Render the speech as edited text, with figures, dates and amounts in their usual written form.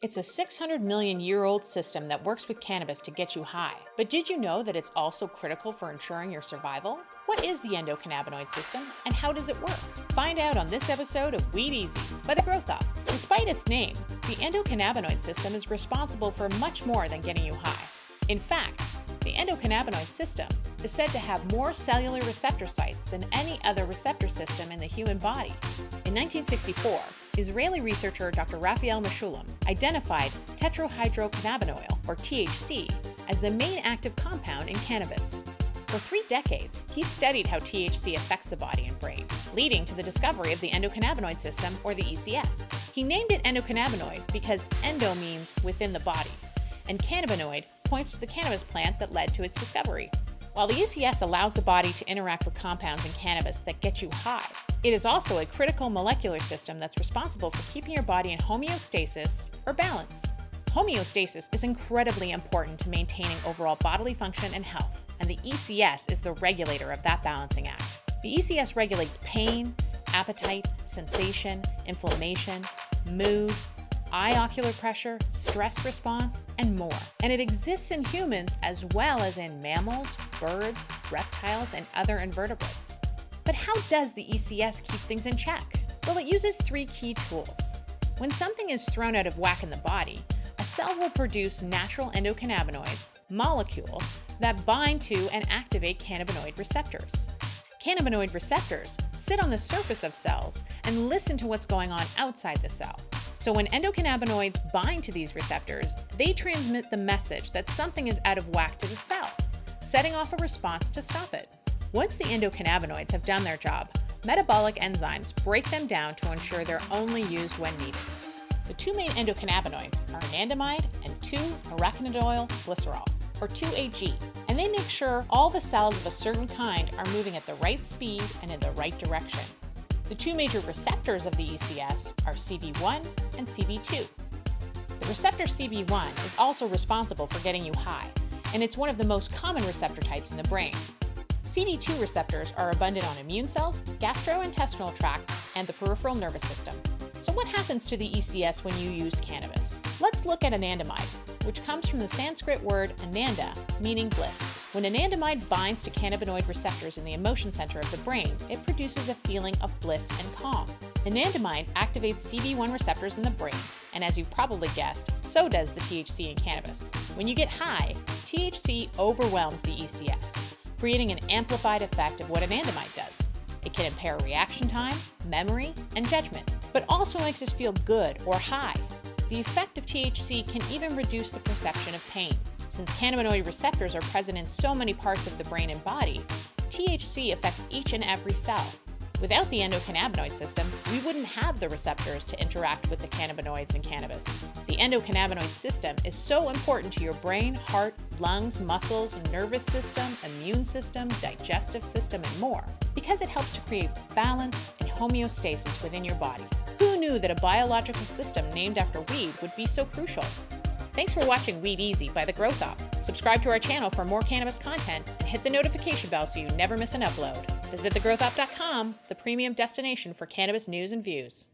It's a 600 million year old system that works with cannabis to get you high. But did you know that it's also critical for ensuring your survival? What is the endocannabinoid system and how does it work? Find out on this episode of Weed Easy by the GrowthOp. Despite its name, the endocannabinoid system is responsible for much more than getting you high. In fact, the endocannabinoid system is said to have more cellular receptor sites than any other receptor system in the human body. In 1964, Israeli researcher Dr. Raphael Mechoulam identified tetrahydrocannabinol, or THC, as the main active compound in cannabis. For 3 decades, he studied how THC affects the body and brain, leading to the discovery of the endocannabinoid system, or the ECS. He named it endocannabinoid because endo means within the body, and cannabinoid points to the cannabis plant that led to its discovery. While the ECS allows the body to interact with compounds in cannabis that get you high, it is also a critical molecular system that's responsible for keeping your body in homeostasis, or balance. Homeostasis is incredibly important to maintaining overall bodily function and health, and the ECS is the regulator of that balancing act. The ECS regulates pain, appetite, sensation, inflammation, mood, eye ocular pressure, stress response, and more. And it exists in humans as well as in mammals, birds, reptiles, and other invertebrates. But how does the ECS keep things in check? Well, it uses 3 key tools. When something is thrown out of whack in the body, a cell will produce natural endocannabinoids, molecules, that bind to and activate cannabinoid receptors. Cannabinoid receptors sit on the surface of cells and listen to what's going on outside the cell. So when endocannabinoids bind to these receptors, they transmit the message that something is out of whack to the cell, setting off a response to stop it. Once the endocannabinoids have done their job, metabolic enzymes break them down to ensure they're only used when needed. The 2 main endocannabinoids are anandamide and 2-arachidonyl glycerol, or 2-AG, and they make sure all the cells of a certain kind are moving at the right speed and in the right direction. The 2 major receptors of the ECS are CB1 and CB2. The receptor CB1 is also responsible for getting you high, and it's one of the most common receptor types in the brain. CB2 receptors are abundant on immune cells, gastrointestinal tract, and the peripheral nervous system. So what happens to the ECS when you use cannabis? Let's look at anandamide, which comes from the Sanskrit word ananda, meaning bliss. When anandamide binds to cannabinoid receptors in the emotion center of the brain, it produces a feeling of bliss and calm. Anandamide activates CB1 receptors in the brain, and as you've probably guessed, so does the THC in cannabis. When you get high, THC overwhelms the ECS, creating an amplified effect of what anandamide does. It can impair reaction time, memory, and judgment, but also makes us feel good or high. The effect of THC can even reduce the perception of pain. Since cannabinoid receptors are present in so many parts of the brain and body, THC affects each and every cell. Without the endocannabinoid system, we wouldn't have the receptors to interact with the cannabinoids in cannabis. The endocannabinoid system is so important to your brain, heart, lungs, muscles, nervous system, immune system, digestive system, and more, because it helps to create balance and homeostasis within your body. Who knew that a biological system named after weed would be so crucial? Thanks for watching Weed Easy by the GrowthOp. Subscribe to our channel for more cannabis content and hit the notification bell so you never miss an upload. Visit thegrowthop.com, the premium destination for cannabis news and views.